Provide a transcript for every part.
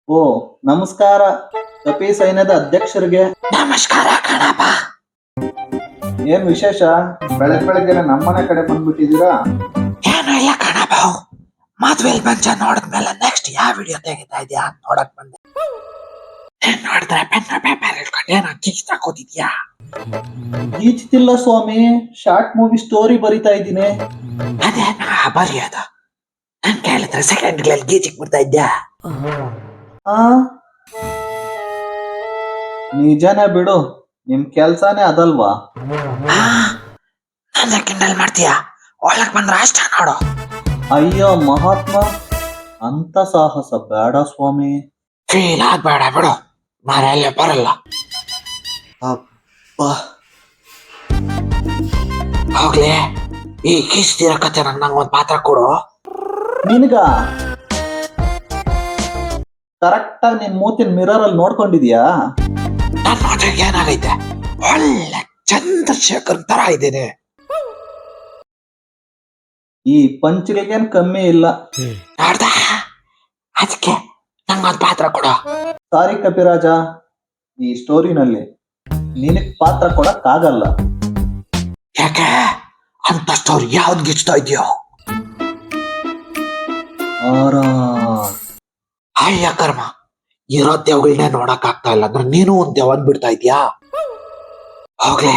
ಓ, ನಮಸ್ಕಾರ. ಕಪಿ ಸೈನ್ಯದ ಅಧ್ಯಕ್ಷರಿಗೆ ನಮಸ್ಕಾರ ಕಣಪ್ಪ. ಏನ್ ವಿಶೇಷ? ಬೆಳಗ್ಗೆನೆ ನಮ್ಮನೆ ಕಡೆ ಬಂದ್ಬಿಟ್ಟಿದೀರಾ? ಏನು ಇಲ್ಲ ಕಣಪ್ಪ, ಮದ್ವೆಲ್ ಬಂಚ ನೋಡಿದ್ಮೇಲೆ ನೆಕ್ಸ್ಟ್ ಯಾವ ವಿಡಿಯೋ ತೆಗಿತಾ ಇದೆಯಾ ಅಂತ ನೋಡಕ್ ಬಂದೆ. ಏನ್ ನೋಡಿದ್ರೆ ಪೆನ್ ಪೇಪರ್ ಇಟ್ಕೊಂಡು ಏನೋ ಕಿಚ್ತಾ ಕೂತಿದ್ಯಾ? ಈಚ್ತಿಲ್ಲ ಸ್ವಾಮಿ, ಶಾರ್ಟ್ ಮೂವಿ ಸ್ಟೋರಿ ಬರಿತಾ ಇದ್ದೀನಿ. ಅದೇನ ಬರೆಯೋದು? ನನ್ ಕೇಳಿದ್ರೆ ಸೆಕೆಂಡ್ಗಳಲ್ಲಿ ಗೀಚಿಕ್ ಬಿಡ್ತಾ ಇದ್ಯಾ? ಆ ನಿಜನೇ ಬಿಡು, ನಿಮ್ ಕೆಲ್ಸಾನೇ ಅದಲ್ವಾ? ನನ್ನ ಕಿಂಡಲ್ ಮಾಡ್ತೀಯಾ? ಒಳಗ್ ಬಂದ್ರೆ ಅಷ್ಟ ನೋಡು. ಅಯ್ಯೋ ಮಹಾತ್ಮ, ಅಂತ ಸಾಹಸ ಬೇಡ ಸ್ವಾಮಿ. ಫೀಲ್ ಆಗ್ಬೇಡ ಬಿಡು, ನಾನೆಲ್ಲ ಬರಲ್ಲ. ಅಪ್ಪ, ಹೋಗ್ಲಿ, ಈ ಕಿಸ್ತಿರೋ ಕತೆ ನಂಗೊಂದ್ ಪಾತ್ರ ಕೊಡು. ನಿನ್ಗ ಕರೆಕ್ಟ್ ಆಗಿ ನಿನ್ ಮೂತಿನ ಮಿರರ್ ಅಲ್ಲಿ ನೋಡ್ಕೊಂಡಿದ್ಯಾ? ನನ್ನ ಮದುವೆಗೆ ಏನಾಗೈತೆ? ಒಳ್ಳೆ ಚಂದ್ರಶೇಖರ್ ತರ ಇದ್ದೇನೆ. ಈ ಪಂಚ್ಗಳಿಗೇನ್ ಕಮ್ಮಿ ಇಲ್ಲ. ನೋಡ್ದ? ಅದಕ್ಕೆ ನಂಗೊಂದ್ ಪಾತ್ರ ಕೊಡು. ಸಾರಿ ಕಪಿರಾಜ, ಈ ಸ್ಟೋರಿನಲ್ಲಿ ನಿನಗ್ ಪಾತ್ರ ಕೊಡಕ್ಕಾಗಲ್ಲ. ಯಾಕೆ? ಅಂತ ಸ್ಟೋರಿ ಯಾವ್ದು ಗಿಚ್ತಾ ಇದೆಯೋ? ಅಯ್ಯ ಕರ್ಮ, ಇರೋ ದೇವ್ಗಳನ್ನೇ ನೋಡಕ್ ಆಗ್ತಾ ಇಲ್ಲ ಅಂದ್ರೆ ನೀನು ಒಂದ್ ದೇವನ್ ಬಿಡ್ತಾ ಇದ್ಯಾ? ಹೋಗ್ಲಿ,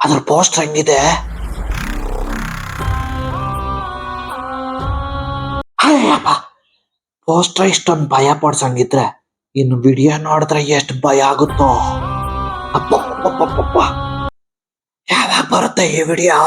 ಅದ್ರ ಪೋಸ್ಟರ್ ಹೆಂಗಿದೆ? ಅಯ್ಯಪ್ಪ, ಪೋಸ್ಟರ್ ಇಷ್ಟೊಂದು ಭಯ ಪಡ್ಸಂಗಿದ್ರೆ ಇನ್ನು ವಿಡಿಯೋ ನೋಡಿದ್ರೆ ಎಷ್ಟು ಭಯ ಆಗುತ್ತೋ. ಅಪ್ಪ ಯಾವಾಗ ಬರುತ್ತೆ ಈ ವಿಡಿಯೋ?